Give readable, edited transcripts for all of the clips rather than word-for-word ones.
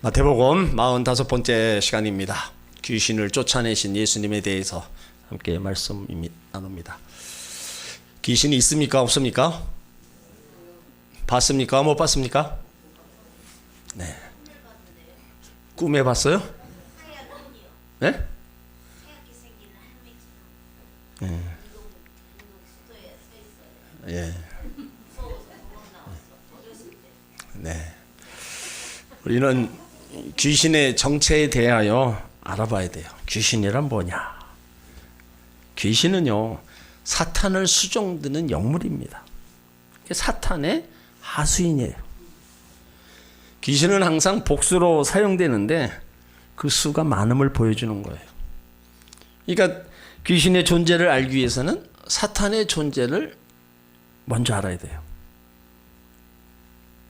마태복음 45번째 시간입니다. 귀신을 쫓아내신 예수님에 대해서 함께 말씀 나눕니다. 귀신이 있습니까? 없습니까? 봤습니까? 못 봤습니까? 네. 꿈에 봤어요? 네? 예. 네. 우리는 귀신의 정체에 대하여 알아봐야 돼요. 귀신이란 뭐냐? 귀신은요, 사탄을 수종드는 영물입니다. 사탄의 하수인이에요. 귀신은 항상 복수로 사용되는데 그 수가 많음을 보여주는 거예요. 그러니까 귀신의 존재를 알기 위해서는 사탄의 존재를 먼저 알아야 돼요.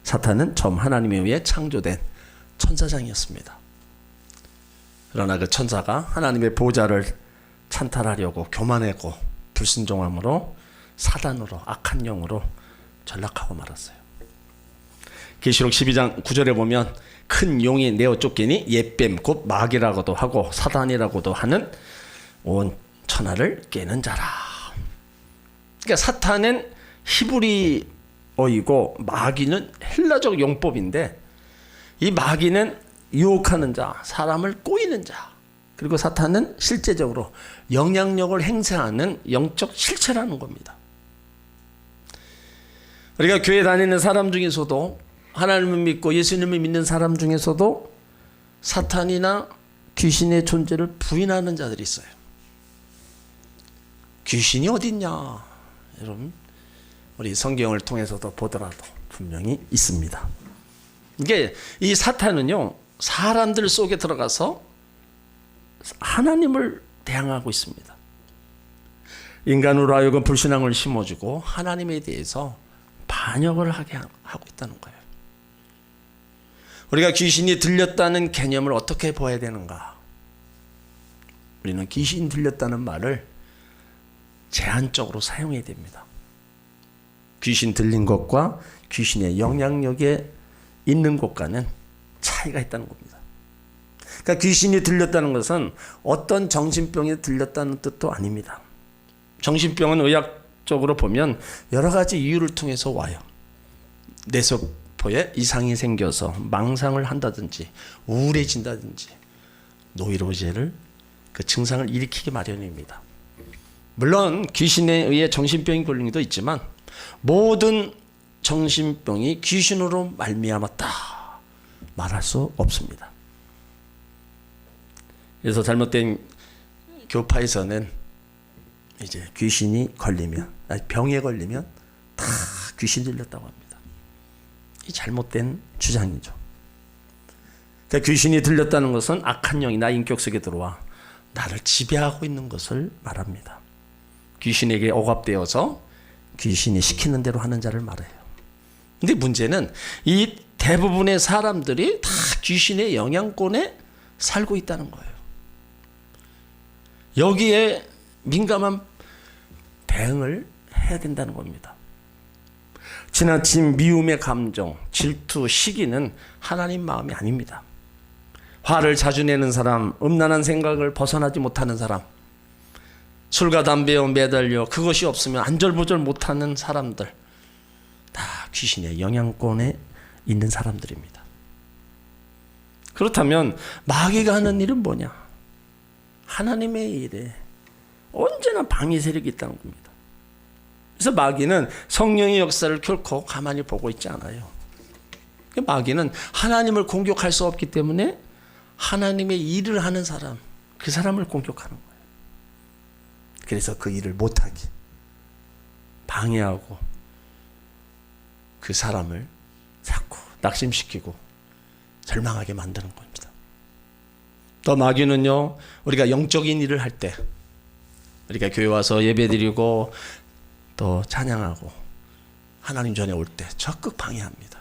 사탄은 처음 하나님에 의해 창조된 천사장이었습니다. 그러나 그 천사가 하나님의 보좌를 찬탈하려고 교만하고 불순종함으로 사단으로 악한 영으로 전락하고 말았어요. 계시록 12장 9절에 보면 큰 용이 내어 쫓기니 옛뱀 곧 마귀라고도 하고 사단이라고도 하는 온 천하를 깨는 자라. 그러니까 사탄은 히브리어이고 마귀는 헬라적 용법인데, 이 마귀는 유혹하는 자, 사람을 꼬이는 자, 그리고 사탄은 실제적으로 영향력을 행사하는 영적 실체라는 겁니다. 우리가 교회 다니는 사람 중에서도, 하나님을 믿고 예수님을 믿는 사람 중에서도 사탄이나 귀신의 존재를 부인하는 자들이 있어요. 귀신이 어딨냐? 여러분, 우리 성경을 통해서도 보더라도 분명히 있습니다. 이게 이 사탄은요, 사람들 속에 들어가서 하나님을 대항하고 있습니다. 인간으로 하여금 불신앙을 심어주고 하나님에 대해서 반역을 하게 하고 있다는 거예요. 우리가 귀신이 들렸다는 개념을 어떻게 봐야 되는가? 우리는 귀신 들렸다는 말을 제한적으로 사용해야 됩니다. 귀신 들린 것과 귀신의 영향력에 있는 것과는 차이가 있다는 겁니다. 그러니까 귀신이 들렸다는 것은 어떤 정신병에 들렸다는 뜻도 아닙니다. 정신병은 의학적으로 보면 여러 가지 이유를 통해서 와요. 뇌세포에 이상이 생겨서 망상을 한다든지 우울해진다든지 노이로제를 그 증상을 일으키기 마련입니다. 물론 귀신에 의해 정신병이 걸린 것도 있지만 모든 정신병이 귀신으로 말미암았다 말할 수 없습니다. 그래서 잘못된 교파에서는 이제 귀신이 걸리면, 병에 걸리면 다 귀신 들렸다고 합니다. 이 잘못된 주장이죠. 그러니까 귀신이 들렸다는 것은 악한 영이 나 인격 속에 들어와 나를 지배하고 있는 것을 말합니다. 귀신에게 억압되어서 귀신이 시키는 대로 하는 자를 말해요. 근데 문제는 이 대부분의 사람들이 다 귀신의 영향권에 살고 있다는 거예요. 여기에 민감한 대응을 해야 된다는 겁니다. 지나친 미움의 감정, 질투, 시기는 하나님 마음이 아닙니다. 화를 자주 내는 사람, 음란한 생각을 벗어나지 못하는 사람, 술과 담배에 매달려 그것이 없으면 안절부절 못하는 사람들, 다 귀신의 영향권에 있는 사람들입니다. 그렇다면 마귀가 하는 일은 뭐냐? 하나님의 일에 언제나 방해 세력이 있다는 겁니다. 그래서 마귀는 성령의 역사를 결코 가만히 보고 있지 않아요. 마귀는 하나님을 공격할 수 없기 때문에 하나님의 일을 하는 사람, 그 사람을 공격하는 거예요. 그래서 그 일을 못하게 방해하고 그 사람을 자꾸 낙심시키고 절망하게 만드는 겁니다. 또 마귀는요, 우리가 영적인 일을 할 때, 우리가 교회 와서 예배드리고 또 찬양하고 하나님 전에 올 때 적극 방해합니다.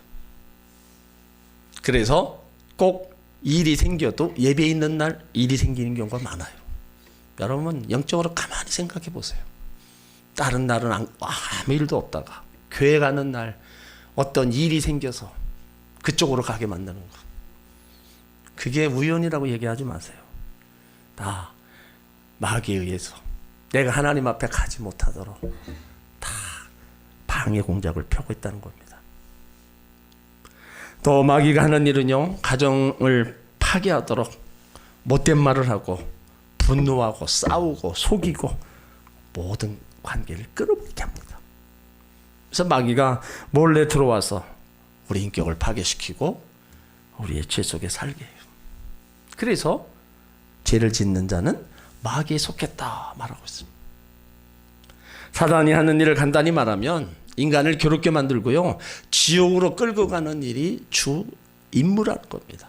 그래서 꼭 일이 생겨도 예배 있는 날 일이 생기는 경우가 많아요. 여러분 영적으로 가만히 생각해 보세요. 다른 날은 아무 일도 없다가 교회 가는 날 어떤 일이 생겨서 그쪽으로 가게 만드는 거. 그게 우연이라고 얘기하지 마세요. 다 마귀에 의해서 내가 하나님 앞에 가지 못하도록 다 방해 공작을 펴고 있다는 겁니다. 또 마귀가 하는 일은요, 가정을 파괴하도록 못된 말을 하고 분노하고 싸우고 속이고 모든 관계를 끌어버리게 합니다. 그래서 마귀가 몰래 들어와서 우리 인격을 파괴시키고 우리의 죄 속에 살게 해요. 그래서 죄를 짓는 자는 마귀에 속했다 말하고 있습니다. 사단이 하는 일을 간단히 말하면 인간을 괴롭게 만들고요, 지옥으로 끌고 가는 일이 주 임무라는 겁니다.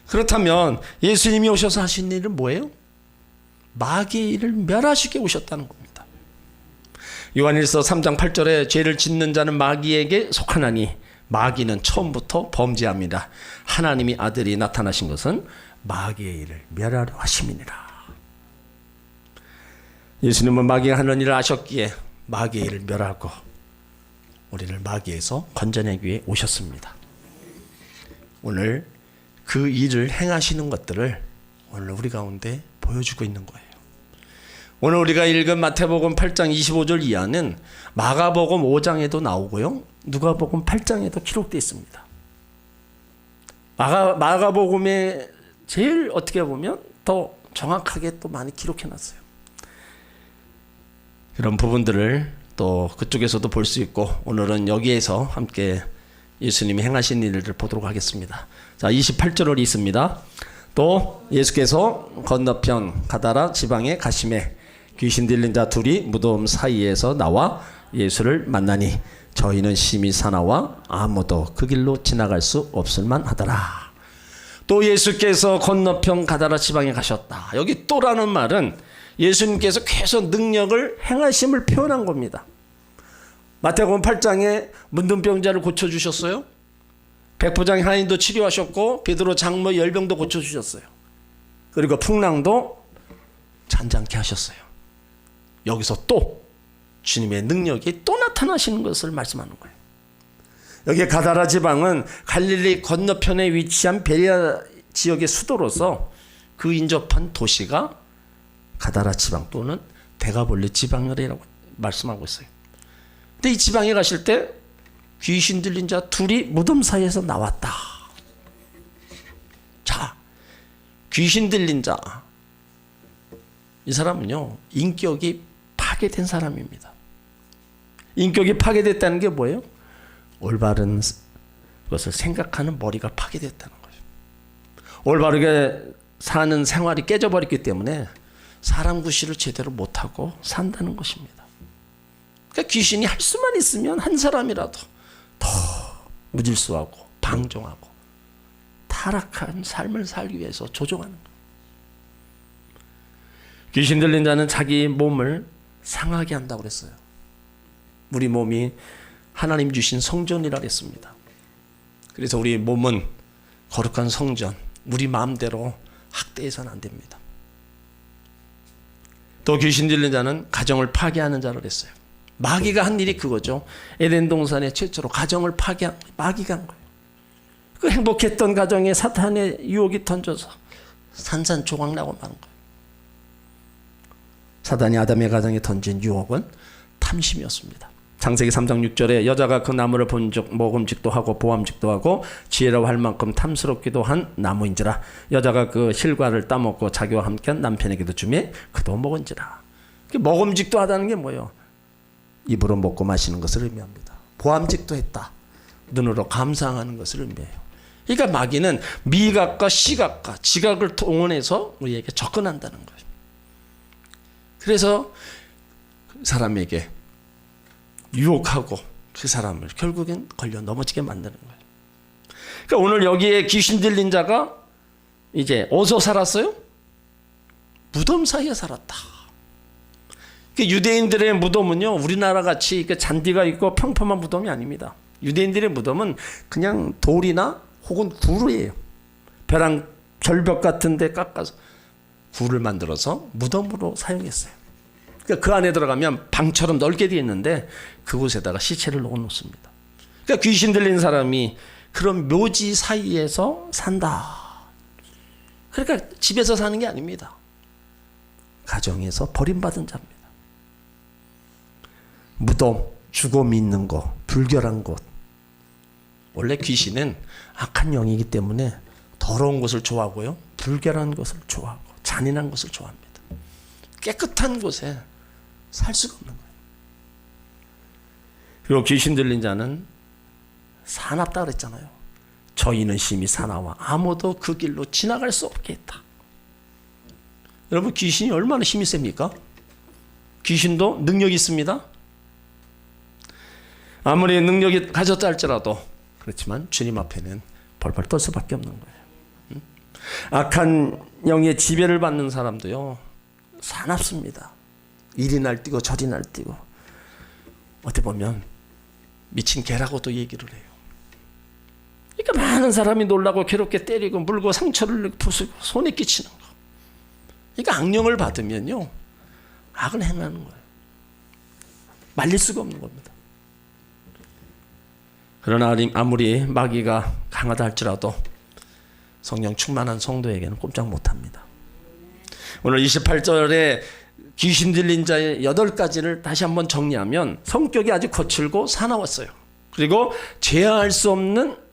그렇다면 예수님이 오셔서 하신 일은 뭐예요? 마귀의 일을 멸하시게 오셨다는 겁니다. 요한일서 3장 8절에 죄를 짓는 자는 마귀에게 속하나니 마귀는 처음부터 범죄합니다. 하나님의 아들이 나타나신 것은 마귀의 일을 멸하려 하심이니라. 예수님은 마귀가 하는 일을 아셨기에 마귀의 일을 멸하고 우리를 마귀에서 건져내기 위해 오셨습니다. 오늘 그 일을 행하시는 것들을 오늘 우리 가운데 보여주고 있는 거예요. 오늘 우리가 읽은 마태복음 8장 25절 이하는 마가복음 5장에도 나오고요, 누가복음 8장에도 기록되어 있습니다. 마가복음에 제일 어떻게 보면 더 정확하게 또 많이 기록해놨어요. 그런 부분들을 또 그쪽에서도 볼 수 있고, 오늘은 여기에서 함께 예수님이 행하신 일을 보도록 하겠습니다. 자, 28절을 읽습니다. 또 예수께서 건너편 가다라 지방에 가심에 귀신 들린 자 둘이 무덤 사이에서 나와 예수를 만나니 저희는 심히 사나와 아무도 그 길로 지나갈 수 없을만 하더라. 또 예수께서 건너편 가다라 지방에 가셨다. 여기 또라는 말은 예수님께서 계속 능력을 행하심을 표현한 겁니다. 마태복음 8장에 문둥병자를 고쳐주셨어요. 백부장의 하인도 치료하셨고 베드로 장모 열병도 고쳐주셨어요. 그리고 풍랑도 잔잔케 하셨어요. 여기서 또 주님의 능력이 또 나타나시는 것을 말씀하는 거예요. 여기 가다라 지방은 갈릴리 건너편에 위치한 베레아 지역의 수도로서 그 인접한 도시가 가다라 지방 또는 데가볼리 지방이라고 말씀하고 있어요. 근데 이 지방에 가실 때 귀신 들린 자 둘이 무덤 사이에서 나왔다. 자, 귀신 들린 자, 이 사람은요, 인격이 파괴된 사람입니다. 인격이 파괴됐다는 게 뭐예요? 올바른 것을 생각하는 머리가 파괴됐다는 거죠. 올바르게 사는 생활이 깨져버렸기 때문에 사람 구실을 제대로 못하고 산다는 것입니다. 그러니까 귀신이 할 수만 있으면 한 사람이라도 더 무질서하고 방종하고 타락한 삶을 살기 위해서 조종하는 거예요. 귀신 들린 자는 자기 몸을 상하게 한다고 그랬어요. 우리 몸이 하나님 주신 성전이라 그랬습니다. 그래서 우리 몸은 거룩한 성전, 우리 마음대로 학대해서는 안 됩니다. 또 귀신 들린 자는 가정을 파괴하는 자라 그랬어요. 마귀가 한 일이 그거죠. 에덴 동산에 최초로 가정을 파괴한 마귀가 한 거예요. 그 행복했던 가정에 사탄의 유혹이 던져서 산산조각 나고 마는 거예요. 사단이 아담의 가정에 던진 유혹은 탐심이었습니다. 창세기 3장 6절에 여자가 그 나무를 본즉 먹음직도 하고 보암직도 하고 지혜라고 할 만큼 탐스럽기도 한 나무인지라. 여자가 그 실과를 따먹고 자기와 함께한 남편에게도 주매 그도 먹은지라. 먹음직도 하다는 게 뭐예요? 입으로 먹고 마시는 것을 의미합니다. 보암직도 했다. 눈으로 감상하는 것을 의미해요. 그러니까 마귀는 미각과 시각과 지각을 동원해서 우리에게 접근한다는 거예요. 그래서 그 사람에게 유혹하고 그 사람을 결국엔 걸려 넘어지게 만드는 거예요. 그러니까 오늘 여기에 귀신 들린 자가 이제 어디서 살았어요? 무덤 사이에 살았다. 유대인들의 무덤은요, 우리나라 같이 잔디가 있고 평범한 무덤이 아닙니다. 유대인들의 무덤은 그냥 돌이나 혹은 굴이에요. 벼랑 절벽 같은 데 깎아서 굴을 만들어서 무덤으로 사용했어요. 그러니까 그 안에 들어가면 방처럼 넓게 되어 있는데 그곳에다가 시체를 넣어놓습니다. 그러니까 귀신 들린 사람이 그런 묘지 사이에서 산다. 그러니까 집에서 사는 게 아닙니다. 가정에서 버림받은 자입니다. 무덤, 죽음 있는 곳, 불결한 곳. 원래 귀신은 악한 영이기 때문에 더러운 곳을 좋아하고요, 불결한 곳을 좋아하고 잔인한 곳을 좋아합니다. 깨끗한 곳에 살 수가 없는 거예요. 그리고 귀신 들린 자는 사납다 그랬잖아요. 저희는 심히 사나워 아무도 그 길로 지나갈 수 없게 했다. 여러분, 귀신이 얼마나 힘이 셉니까? 귀신도 능력이 있습니다. 아무리 능력이 가졌다 할지라도 그렇지만 주님 앞에는 벌벌 떨 수밖에 없는 거예요. 악한 영의 지배를 받는 사람도요, 사납습니다. 이리 날뛰고 저리 날뛰고, 어떻게 보면 미친 개라고도 얘기를 해요. 그러니까 많은 사람이 놀라고 괴롭게 때리고 물고 상처를 부수고 손에 끼치는 거. 그러니까 악령을 받으면요, 악을 행하는 거예요. 말릴 수가 없는 겁니다. 그러나 아무리 마귀가 강하다 할지라도 성령 충만한 성도에게는 꼼짝 못합니다. 오늘 28절에 귀신 들린 자의 8가지를 다시 한번 정리하면 성격이 아주 거칠고 사나웠어요. 그리고 제어할 수 없는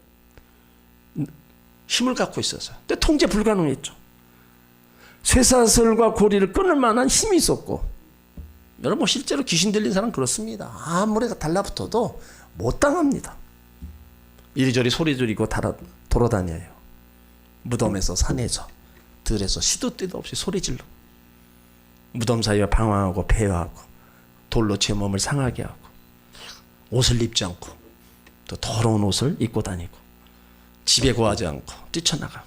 힘을 갖고 있었어요. 근데 통제 불가능했죠. 쇠사슬과 고리를 끊을 만한 힘이 있었고, 여러분 실제로 귀신 들린 사람 그렇습니다. 아무리 달라붙어도 못 당합니다. 이리저리 소리 지르고 돌아다녀요. 무덤에서 산에서 들에서 시도 때도 없이 소리 질러. 무덤 사이에 방황하고 배회하고 돌로 제 몸을 상하게 하고 옷을 입지 않고 또 더러운 옷을 입고 다니고 집에 거하지 않고 뛰쳐나가고,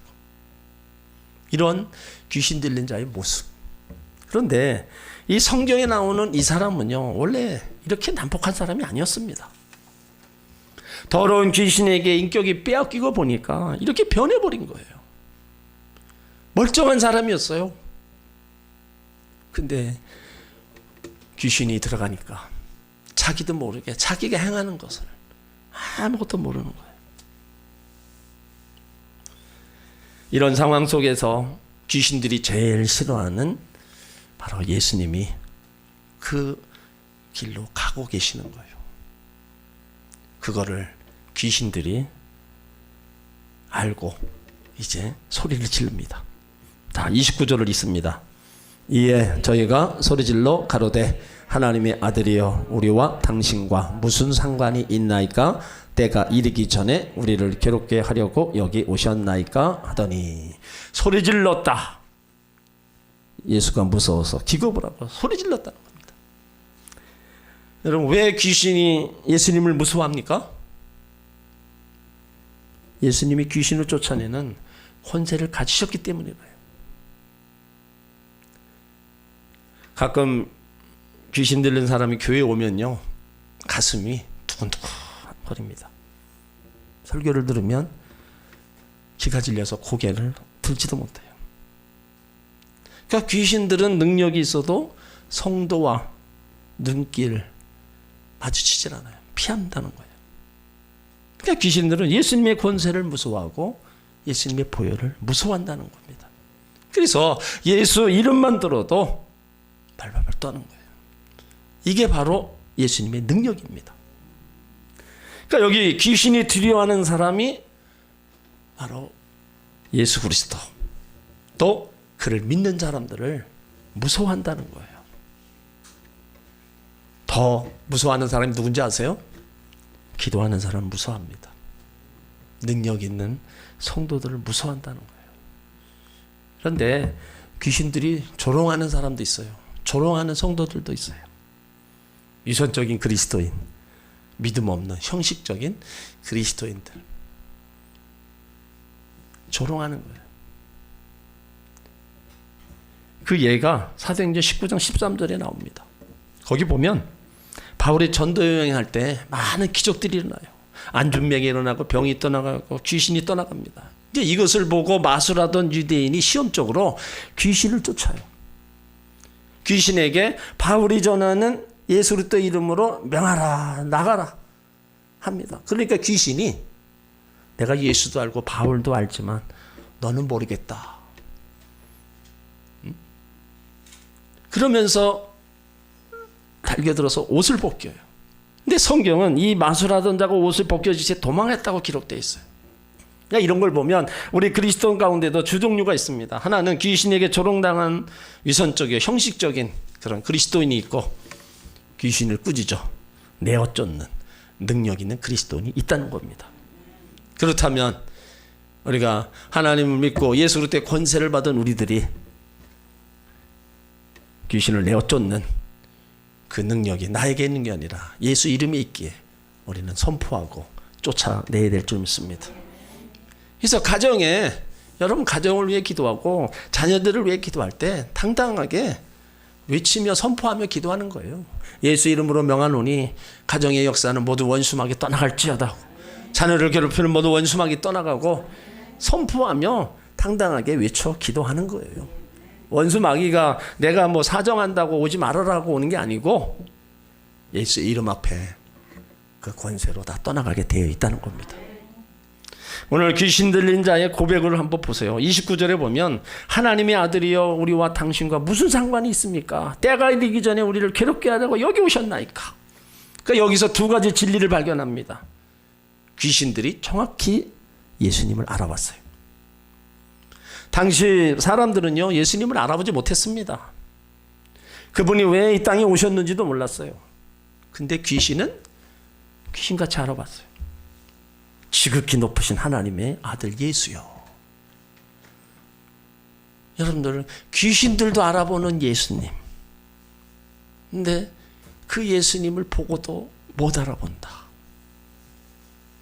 이런 귀신 들린 자의 모습. 그런데 이 성경에 나오는 이 사람은요, 원래 이렇게 난폭한 사람이 아니었습니다. 더러운 귀신에게 인격이 빼앗기고 보니까 이렇게 변해버린 거예요. 멀쩡한 사람이었어요. 근데 귀신이 들어가니까 자기도 모르게 자기가 행하는 것을 아무것도 모르는 거예요. 이런 상황 속에서 귀신들이 제일 싫어하는 바로 예수님이 그 길로 가고 계시는 거예요. 그거를 귀신들이 알고 이제 소리를 지릅니다. 다 29절을 읽습니다. 이에 저희가 소리질러 가로되 하나님의 아들이여 우리와 당신과 무슨 상관이 있나이까? 때가 이르기 전에 우리를 괴롭게 하려고 여기 오셨나이까? 하더니 소리질렀다. 예수가 무서워서 기겁을 하고 소리질렀다는 겁니다. 여러분, 왜 귀신이 예수님을 무서워합니까? 예수님이 귀신을 쫓아내는 권세를 가지셨기 때문에 그래요. 가끔 귀신 들린 사람이 교회에 오면요, 가슴이 두근두근 거립니다. 설교를 들으면 기가 질려서 고개를 들지도 못해요. 그러니까 귀신들은 능력이 있어도 성도와 눈길 마주치질 않아요. 피한다는 거예요. 그러니까 귀신들은 예수님의 권세를 무서워하고 예수님의 보혈을 무서워한다는 겁니다. 그래서 예수 이름만 들어도 발발발 떠는 거예요. 이게 바로 예수님의 능력입니다. 그러니까 여기 귀신이 두려워하는 사람이 바로 예수 그리스도, 또 그를 믿는 사람들을 무서워한다는 거예요. 더 무서워하는 사람이 누군지 아세요? 기도하는 사람 무서워합니다. 능력 있는 성도들을 무서워한다는 거예요. 그런데 귀신들이 조롱하는 사람도 있어요. 조롱하는 성도들도 있어요. 유선적인 그리스도인, 믿음 없는 형식적인 그리스도인들 조롱하는 거예요. 그 예가 사도행전 19장 13절에 나옵니다. 거기 보면 바울이 전도 여행할 때 많은 기적들이 일어나요. 안준병이 일어나고 병이 떠나가고 귀신이 떠나갑니다. 이제 이것을 보고 마술하던 유대인이 시험적으로 귀신을 쫓아요. 귀신에게 바울이 전하는 예수 그리스도 이름으로 명하라, 나가라 합니다. 그러니까 귀신이 내가 예수도 알고 바울도 알지만 너는 모르겠다. 그러면서 달겨들어서 옷을 벗겨요. 근데 성경은 이 마술하던 자가 옷을 벗겨지지 도망했다고 기록되어 있어요. 그러니까 이런 걸 보면 우리 그리스도 가운데도 두 종류가 있습니다. 하나는 귀신에게 조롱당한 위선적이고 형식적인 그런 그리스도인이 있고, 귀신을 꾸짖어 내어 쫓는 능력 있는 그리스도인이 있다는 겁니다. 그렇다면 우리가 하나님을 믿고 예수 그리스도의 권세를 받은 우리들이 귀신을 내어 쫓는 그 능력이 나에게 있는 게 아니라 예수 이름이 있기에 우리는 선포하고 쫓아내야 될 줄 믿습니다. 그래서 가정에, 여러분 가정을 위해 기도하고 자녀들을 위해 기도할 때 당당하게 외치며 선포하며 기도하는 거예요. 예수 이름으로 명하노니 가정의 역사는 모두 원수마귀 떠나갈지어다. 자녀를 괴롭히는 모두 원수마귀 떠나가고 선포하며 당당하게 외쳐 기도하는 거예요. 원수마귀가 내가 뭐 사정한다고 오지 말아라고 오는 게 아니고 예수 이름 앞에 그 권세로 다 떠나가게 되어 있다는 겁니다. 오늘 귀신 들린 자의 고백을 한번 보세요. 29절에 보면 하나님의 아들이여 우리와 당신과 무슨 상관이 있습니까? 때가 이르기 전에 우리를 괴롭게 하려고 여기 오셨나이까? 그러니까 여기서 두 가지 진리를 발견합니다. 귀신들이 정확히 예수님을 알아봤어요. 당시 사람들은요, 예수님을 알아보지 못했습니다. 그분이 왜 이 땅에 오셨는지도 몰랐어요. 근데 귀신은 귀신같이 알아봤어요. 지극히 높으신 하나님의 아들 예수요. 여러분들, 귀신들도 알아보는 예수님. 근데 그 예수님을 보고도 못 알아본다.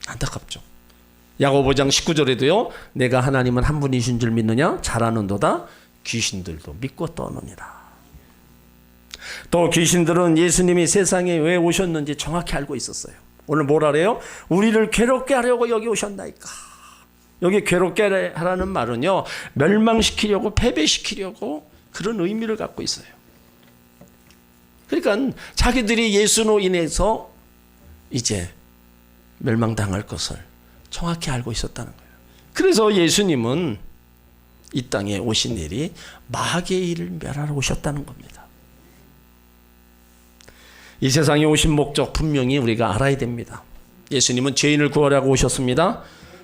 안타깝죠. 야고보 5장 19절에도요. 내가 하나님은 한 분이신 줄 믿느냐? 잘 아는도다. 귀신들도 믿고 떠느니라. 또 귀신들은 예수님이 세상에 왜 오셨는지 정확히 알고 있었어요. 오늘 뭐라 그래요? 우리를 괴롭게 하려고 여기 오셨나이까. 여기 괴롭게 하라는 말은요, 멸망시키려고, 패배시키려고 그런 의미를 갖고 있어요. 그러니까 자기들이 예수로 인해서 이제 멸망당할 것을 정확히 알고 있었다는 거예요. 그래서 예수님은 이 땅에 오신 일이 마귀의 일을 멸하러 오셨다는 겁니다. 이 세상에 오신 목적 분명히 우리가 알아야 됩니다. 예수님은 죄인을 구하려고 오셨습니다.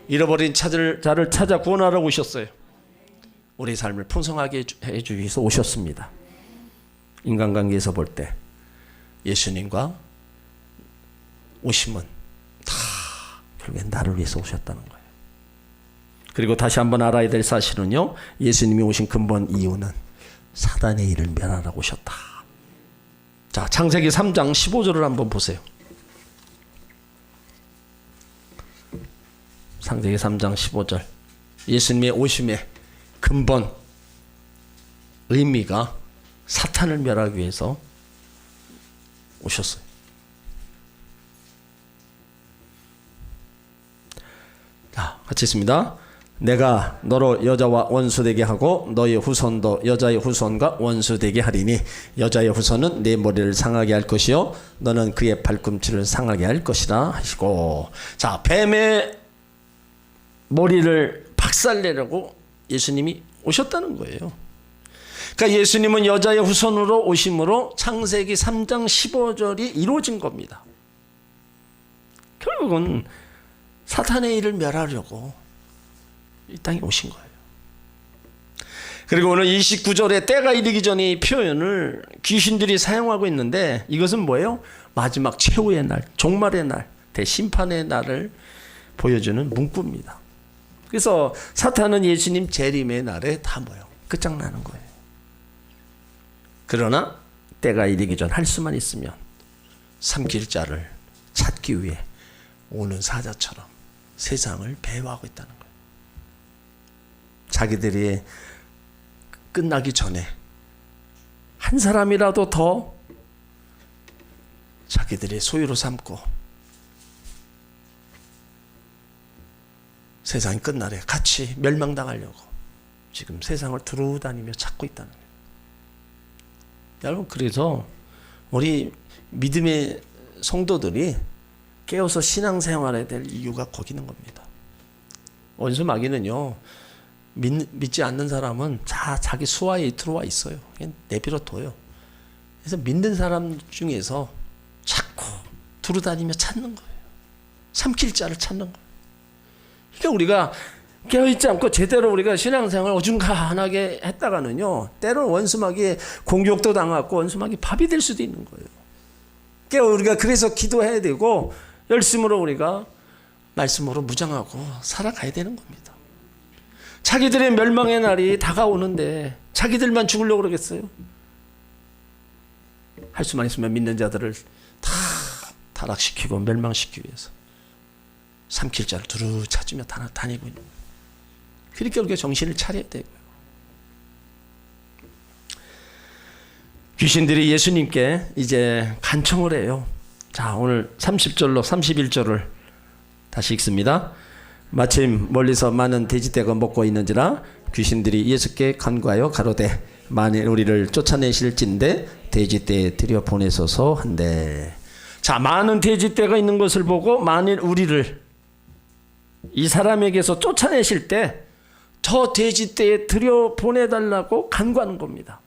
잃어버린 자를 찾아 구원하러 오셨어요. 우리 삶을 풍성하게 해주기 위해서 오셨습니다. 인간관계에서 볼 때 예수님과 오심은 다 결국엔 나를 위해서 오셨다는 거예요. 그리고 다시 한번 알아야 될 사실은요, 예수님이 오신 근본 이유는 사단의 일을 멸하러 오셨다. 자, 창세기 3장 15절을 한번 보세요. 창세기 3장 15절. 예수님의 오심의 근본 의미가 사탄을 멸하기 위해서 오셨어요. 자, 같이 있습니다. 내가 너로 여자와 원수되게 하고 너의 후손도 여자의 후손과 원수되게 하리니 여자의 후손은 내 머리를 상하게 할 것이요 너는 그의 발꿈치를 상하게 할 것이라 하시고. 자, 뱀의 머리를 박살내려고 예수님이 오셨다는 거예요. 그러니까 예수님은 여자의 후손으로 오심으로 창세기 3장 15절이 이루어진 겁니다. 결국은 사탄의 일을 멸하려고 이 땅에 오신 거예요. 그리고 오늘 29절에 때가 이르기 전에 이 표현을 귀신들이 사용하고 있는데 이것은 뭐예요? 마지막 최후의 날, 종말의 날, 대심판의 날을 보여주는 문구입니다. 그래서 사탄은 예수님 재림의 날에 다 모여 끝장나는 거예요. 그러나 때가 이르기 전 할 수만 있으면 삼킬 자를 찾기 위해 오는 사자처럼 세상을 배회하고 있다는 거예요. 자기들이 끝나기 전에 한 사람이라도 더 자기들의 소유로 삼고 세상이 끝날에 같이 멸망당하려고 지금 세상을 두루 다니며 찾고 있다는 거예요. 여러분, 그래서 우리 믿음의 성도들이 깨어서 신앙생활해야 될 이유가 거기 있는 겁니다. 원수 마귀는요, 믿지 않는 사람은 자기 수하에 들어와 있어요. 그냥 내버려 둬요. 그래서 믿는 사람 중에서 자꾸 두루다니며 찾는 거예요. 삼킬 자를 찾는 거예요. 그러니까 우리가 깨어있지 않고 제대로 우리가 신앙생활을 어중간하게 했다가는요, 때로는 원수마귀의 공격도 당하고 원수마귀 밥이 될 수도 있는 거예요. 그러니까 우리가 그래서 기도해야 되고 열심으로 우리가 말씀으로 무장하고 살아가야 되는 겁니다. 자기들의 멸망의 날이 다가오는데 자기들만 죽으려고 그러겠어요? 할 수만 있으면 믿는 자들을 다 타락시키고 멸망시키기 위해서 삼킬 자를 두루 찾으며 다니고 있는 거예요. 그러니까 우리가 정신을 차려야 되고요. 귀신들이 예수님께 이제 간청을 해요. 자, 오늘 30절로 31절을 다시 읽습니다. 마침 멀리서 많은 돼지떼가 먹고 있는지라 귀신들이 예수께 간구하여 가로되 만일 우리를 쫓아내실진대 돼지떼에 들여보내소서 한대. 자, 많은 돼지떼가 있는 것을 보고 만일 우리를 이 사람에게서 쫓아내실 때 저 돼지떼에 들여보내달라고 간구하는 겁니다.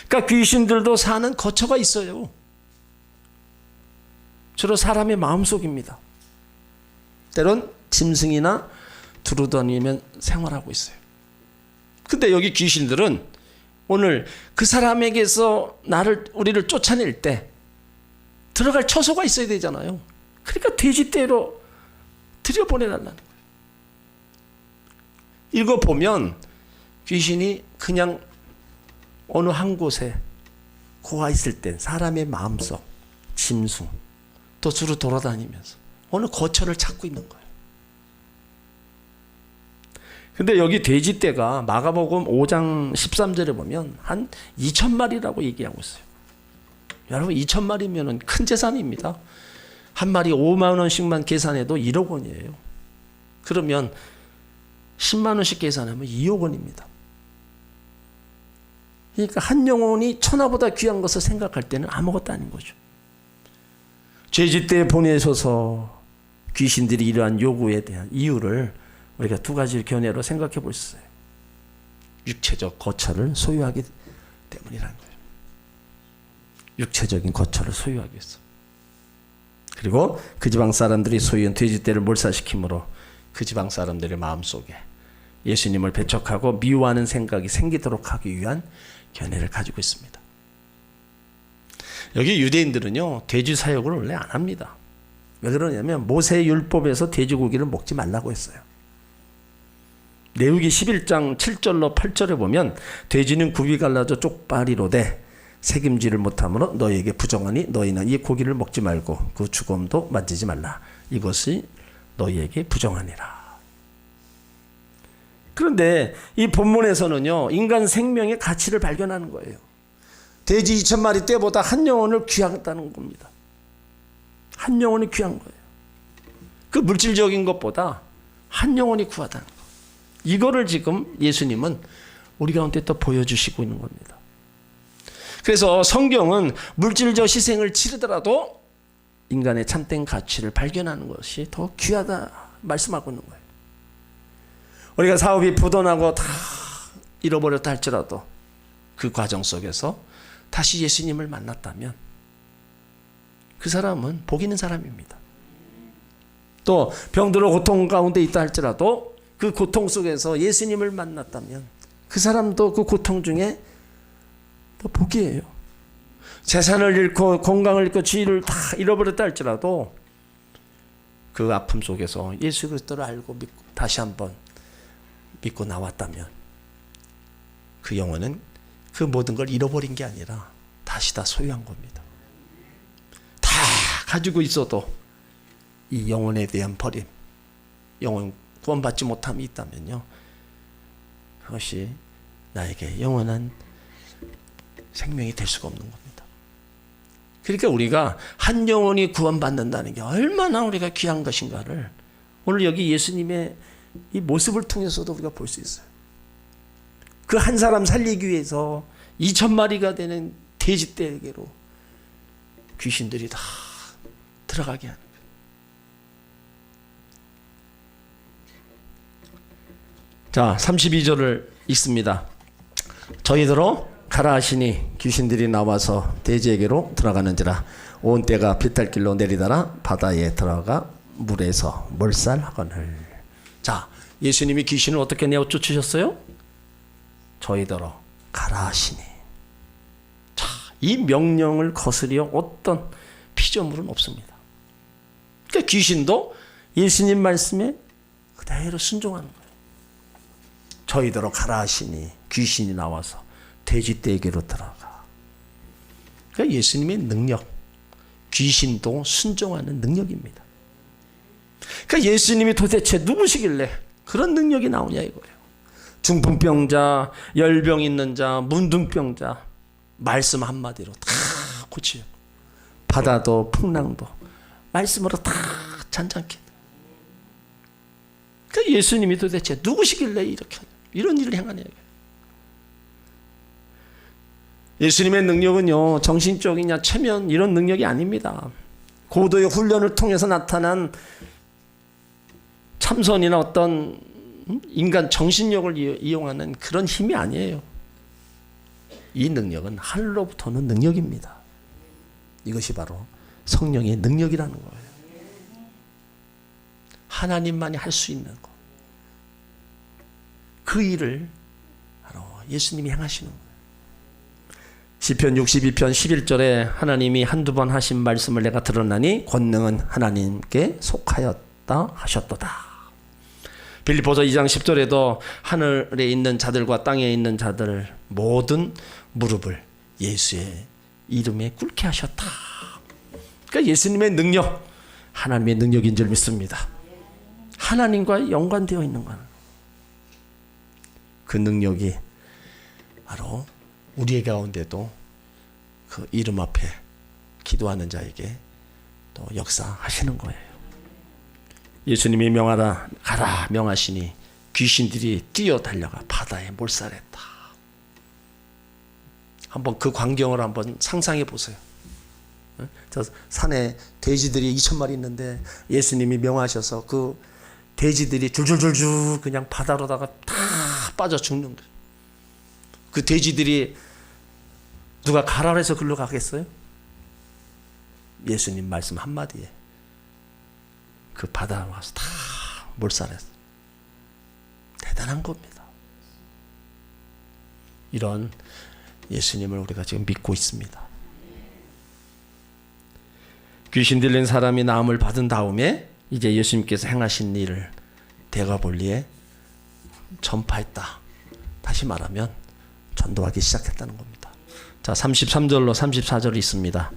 그러니까 귀신들도 사는 거처가 있어요. 주로 사람의 마음속입니다. 때론 짐승이나 두루다니면 생활하고 있어요. 근데 여기 귀신들은 오늘 그 사람에게서 우리를 쫓아낼 때 들어갈 처소가 있어야 되잖아요. 그러니까 돼지떼로 들여보내달라는 거예요. 읽어보면 귀신이 그냥 어느 한 곳에 고아 있을 때 사람의 마음속, 짐승, 또 주로 돌아다니면서 어느 거처를 찾고 있는 거예요. 근데 여기 돼지떼가 마가복음 5장 13절에 보면 한 2,000마리라고 얘기하고 있어요. 여러분 2,000마리면 큰 재산입니다. 한 마리 5만 원씩만 계산해도 1억 원이에요. 그러면 10만 원씩 계산하면 2억 원입니다. 그러니까 한 영혼이 천하보다 귀한 것을 생각할 때는 아무것도 아닌 거죠. 돼지떼에 보내셔서 귀신들이 이러한 요구에 대한 이유를 우리가 두 가지 견해로 생각해 볼 수 있어요. 육체적 거처를 소유하기 때문이라는 거예요. 육체적인 거처를 소유하기 위해서. 그리고 그 지방 사람들이 소유한 돼지떼를 몰살시키므로 그 지방 사람들의 마음속에 예수님을 배척하고 미워하는 생각이 생기도록 하기 위한 견해를 가지고 있습니다. 여기 유대인들은요, 돼지 사육을 원래 안 합니다. 왜 그러냐면 모세 율법에서 돼지고기를 먹지 말라고 했어요. 레위기 11장 7절로 8절에 보면 돼지는 굽이 갈라져 쪽발이로되 새김질을 못하므로 너희에게 부정하니 너희는 이 고기를 먹지 말고 그 주검도 만지지 말라. 이것이 너희에게 부정하니라. 그런데 이 본문에서는요, 인간 생명의 가치를 발견하는 거예요. 돼지 2,000마리 떼보다 한 영혼을 귀하다는 겁니다. 한 영혼이 귀한 거예요. 그 물질적인 것보다 한 영혼이 구하다는 거. 이거를 지금 예수님은 우리 가운데 또 보여주시고 있는 겁니다. 그래서 성경은 물질적 희생을 치르더라도 인간의 참된 가치를 발견하는 것이 더 귀하다 말씀하고 있는 거예요. 우리가 사업이 부도나고 다 잃어버렸다 할지라도 그 과정 속에서 다시 예수님을 만났다면 그 사람은 복 있는 사람입니다. 또 병들어 고통 가운데 있다 할지라도 그 고통 속에서 예수님을 만났다면 그 사람도 그 고통 중에 또 복이에요. 재산을 잃고 건강을 잃고 지위를 다 잃어버렸다 할지라도 그 아픔 속에서 예수 그리스도를 알고 믿고 다시 한번 믿고 나왔다면 그 영혼은 그 모든 걸 잃어버린 게 아니라 다시 다 소유한 겁니다. 다 가지고 있어도 이 영혼에 대한 버림, 영혼 구원받지 못함이 있다면요, 그것이 나에게 영원한 생명이 될 수가 없는 겁니다. 그러니까 우리가 한 영혼이 구원받는다는 게 얼마나 우리가 귀한 것인가를 오늘 여기 예수님의 이 모습을 통해서도 우리가 볼 수 있어요. 그 한 사람 살리기 위해서 2,000마리가 되는 돼지떼에게로 귀신들이 다 들어가게 하는 거예요. 자, 32절을 읽습니다. 저희더러 가라 하시니 귀신들이 나와서 돼지에게로 들어가는지라 온 떼가 비탈길로 내리다라 바다에 들어가 물에서 몰살하거늘. 자, 예수님이 귀신을 어떻게 내어 쫓으셨어요? 저희더러 가라 하시니. 자, 이 명령을 거스려 어떤 피조물은 없습니다. 그러니까 귀신도 예수님 말씀에 그대로 순종하는 거예요. 저희더러 가라 하시니 귀신이 나와서 돼지떼에게로 들어가. 그러니까 예수님의 능력, 귀신도 순종하는 능력입니다. 그러니까 예수님이 도대체 누구시길래 그런 능력이 나오냐 이거예요. 중풍병자, 열병 있는 자, 문둥병자 말씀 한마디로 다 고치요. 바다도 풍랑도 말씀으로 다 잔잔케. 그러니까 예수님이 도대체 누구시길래 이렇게 이런 일을 행하냐 이거예요. 예수님의 능력은요, 정신적이냐 체면 이런 능력이 아닙니다. 고도의 훈련을 통해서 나타난 참선이나 어떤 인간 정신력을 이용하는 그런 힘이 아니에요. 이 능력은 하늘로부터 오는 능력입니다. 이것이 바로 성령의 능력이라는 거예요. 하나님만이 할 수 있는 것. 그 일을 바로 예수님이 행하시는 거예요. 시편 62편 11절에 하나님이 한두 번 하신 말씀을 내가 들었나니 권능은 하나님께 속하였다 하셨도다. 빌립보서 2장 10절에도 하늘에 있는 자들과 땅에 있는 자들 모든 무릎을 예수의 이름에 꿇게 하셨다. 그러니까 예수님의 능력, 하나님의 능력인 줄 믿습니다. 하나님과 연관되어 있는 거는 그 능력이 바로 우리 가운데도 그 이름 앞에 기도하는 자에게 또 역사하시는 거예요. 예수님이 명하라 가라 명하시니 귀신들이 뛰어 달려가 바다에 몰살했다. 한번 그 광경을 한번 상상해 보세요. 저 산에 돼지들이 2,000마리 있는데 예수님이 명하셔서 그 돼지들이 줄줄줄줄 그냥 바다로다가 다 빠져 죽는 거예요. 그 돼지들이 누가 가라 해서 글로 가겠어요? 예수님 말씀 한마디에 그 바다로 가서 다 몰살했어요. 대단한 겁니다. 이런 예수님을 우리가 지금 믿고 있습니다. 귀신 들린 사람이 나음을 받은 다음에 이제 예수님께서 행하신 일을 대가볼리에 전파했다. 다시 말하면 전도하기 시작했다는 겁니다. 자, 33절로 34절이 있습니다.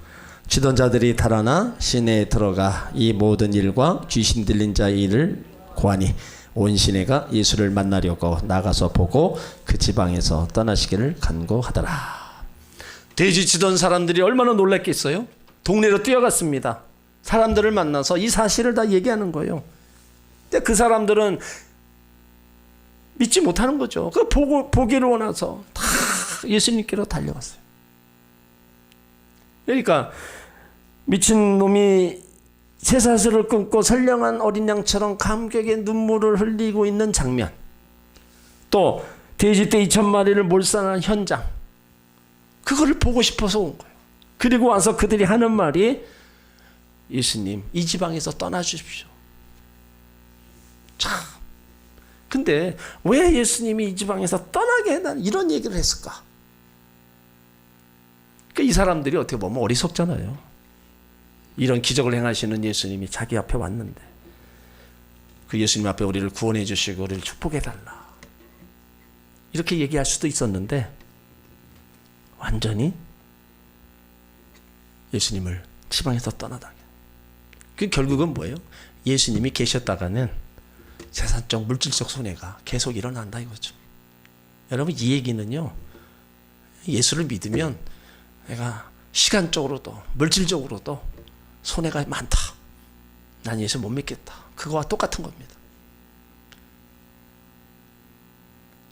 치던 자들이 달아나 시내에 들어가 이 모든 일과 귀신 들린 자의 일을 고하니 온 시내가 예수를 만나려고 나가서 보고 그 지방에서 떠나시기를 간구하더라. 돼지 치던 사람들이 얼마나 놀랐겠어요? 동네로 뛰어갔습니다. 사람들을 만나서 이 사실을 다 얘기하는 거예요. 근데 그 사람들은 믿지 못하는 거죠. 그 보기를 원해서 다 예수님께로 달려갔어요. 그러니까 미친 놈이 쇠사슬을 끊고 선량한 어린 양처럼 감격의 눈물을 흘리고 있는 장면, 또 돼지떼 2,000마리를 몰살한 현장, 그거를 보고 싶어서 온 거예요. 그리고 와서 그들이 하는 말이 예수님 이 지방에서 떠나주십시오. 참, 근데 왜 예수님이 이 지방에서 떠나게 해달라 이런 얘기를 했을까? 그러니까 이 사람들이 어떻게 보면 어리석잖아요. 이런 기적을 행하시는 예수님이 자기 앞에 왔는데 그 예수님 앞에 우리를 구원해 주시고 우리를 축복해 달라 이렇게 얘기할 수도 있었는데 완전히 예수님을 지방에서 떠나다. 그 결국은 뭐예요? 예수님이 계셨다가는 세상적 물질적 손해가 계속 일어난다 이거죠. 여러분 이 얘기는요, 예수를 믿으면 내가 시간적으로도 물질적으로도 손해가 많다. 난 예수 못 믿겠다. 그거와 똑같은 겁니다.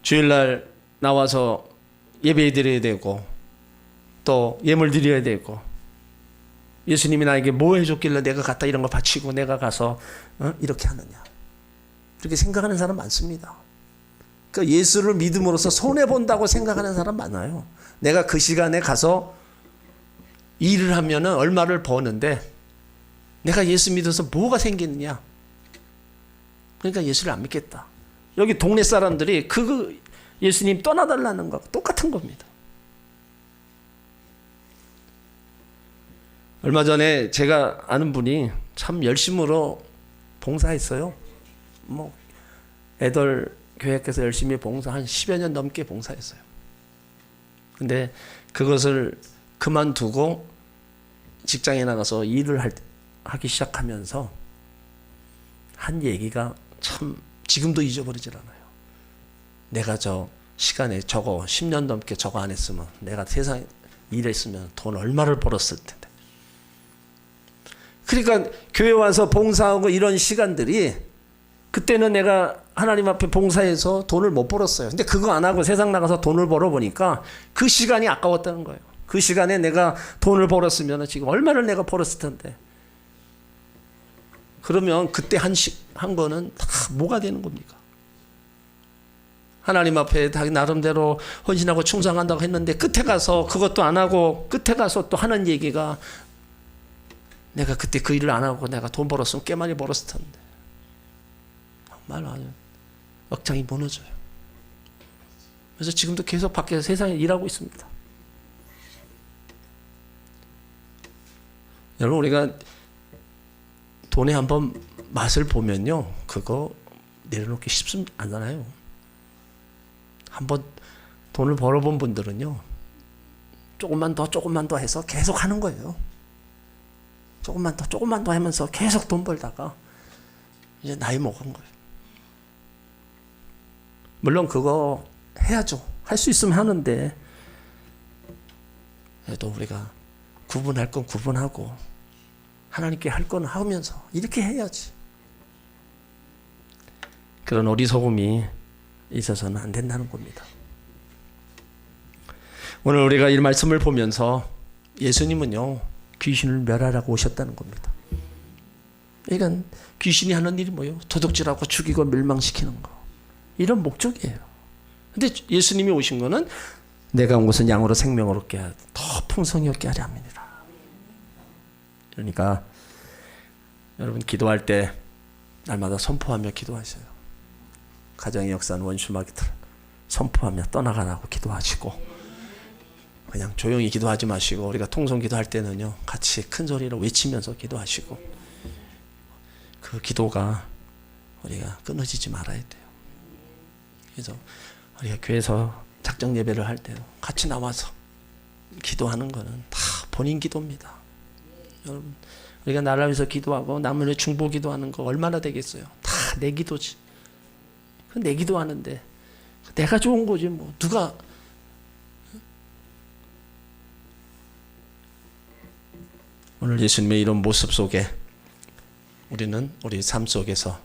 주일날 나와서 예배 드려야 되고 또 예물 드려야 되고 예수님이 나에게 뭐 해줬길래 내가 갔다 이런 거 바치고 내가 가서 이렇게 하느냐. 그렇게 생각하는 사람 많습니다. 그 예수를 믿음으로써 손해 본다고 생각하는 사람 많아요. 내가 그 시간에 가서 일을 하면은 얼마를 버는데 내가 예수 믿어서 뭐가 생기느냐? 그러니까 예수를 안 믿겠다. 여기 동네 사람들이 그 예수님 떠나달라는 거 똑같은 겁니다. 얼마 전에 제가 아는 분이 참 열심으로 봉사했어요. 뭐 애들 교회에서 열심히 봉사 한 10여 년 넘게 봉사했어요. 근데 그것을 그만두고 직장에 나가서 일을 하기 시작하면서 한 얘기가 참 지금도 잊어버리질 않아요. 내가 저 시간에 저거 10년 넘게 저거 안 했으면 내가 세상에 일했으면 돈 얼마를 벌었을 텐데. 그러니까 교회 와서 봉사하고 이런 시간들이 그때는 내가 하나님 앞에 봉사해서 돈을 못 벌었어요. 근데 그거 안 하고 세상 나가서 돈을 벌어보니까 그 시간이 아까웠다는 거예요. 그 시간에 내가 돈을 벌었으면 지금 얼마를 내가 벌었을 텐데. 그러면 그때 한 거는 다 뭐가 되는 겁니까? 하나님 앞에 자기 나름대로 헌신하고 충성한다고 했는데 끝에 가서 그것도 안 하고 끝에 가서 또 하는 얘기가 내가 그때 그 일을 안 하고 내가 돈 벌었으면 꽤 많이 벌었을 텐데. 정말 아주 억장이 무너져요. 그래서 지금도 계속 밖에서 세상에 일하고 있습니다. 여러분 우리가 돈에 한번 맛을 보면요. 그거 내려놓기 쉽지 않잖아요. 한번 돈을 벌어본 분들은요. 조금만 더 해서 계속 하는 거예요. 조금만 더 하면서 계속 돈 벌다가 이제 나이 먹은 거예요. 물론 그거 해야죠. 할 수 있으면 하는데 그래도 우리가 구분할 건 구분하고 하나님께 할 건 하면서 이렇게 해야지. 그런 어리석음이 있어서는 안 된다는 겁니다. 오늘 우리가 이 말씀을 보면서 예수님은요 귀신을 멸하라고 오셨다는 겁니다. 그러니까 귀신이 하는 일이 뭐예요? 도둑질하고 죽이고 멸망시키는 거. 이런 목적이에요. 근데 예수님이 오신 거는 내가 온 것은 양으로 생명을 얻게 하여 더 풍성히 얻게 하려 합니다. 그러니까 여러분 기도할 때 날마다 선포하며 기도하세요. 가정의 역사는 원수마귀들 선포하며 떠나가라고 기도하시고 그냥 조용히 기도하지 마시고 우리가 통성 기도할 때는요 같이 큰 소리로 외치면서 기도하시고 그 기도가 우리가 끊어지지 말아야 돼요. 그래서 우리가 교회에서 작정 예배를 할 때도 같이 나와서 기도하는 거는 다 본인 기도입니다. 여러분 우리가 나를 위해서 기도하고 남을 위해 중보 기도하는 거 얼마나 되겠어요? 다 내 기도지. 내 기도하는데 내가 좋은 거지 뭐 누가. 오늘 예수님의 이런 모습 속에 우리는 우리 삶 속에서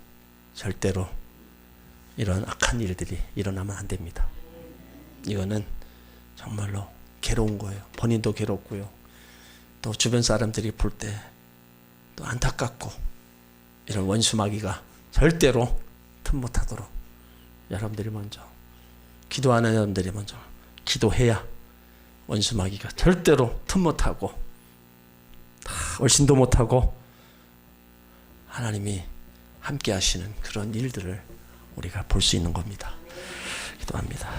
절대로 이런 악한 일들이 일어나면 안 됩니다. 이거는 정말로 괴로운 거예요. 본인도 괴롭고요. 또 주변 사람들이 볼 때 또 안타깝고 이런 원수마귀가 절대로 틈 못하도록 여러분들이 먼저 기도하는 여러분들이 먼저 기도해야 원수마귀가 절대로 틈 못하고 얼씬도 못하고 하나님이 함께 하시는 그런 일들을 우리가 볼 수 있는 겁니다. 기도합니다.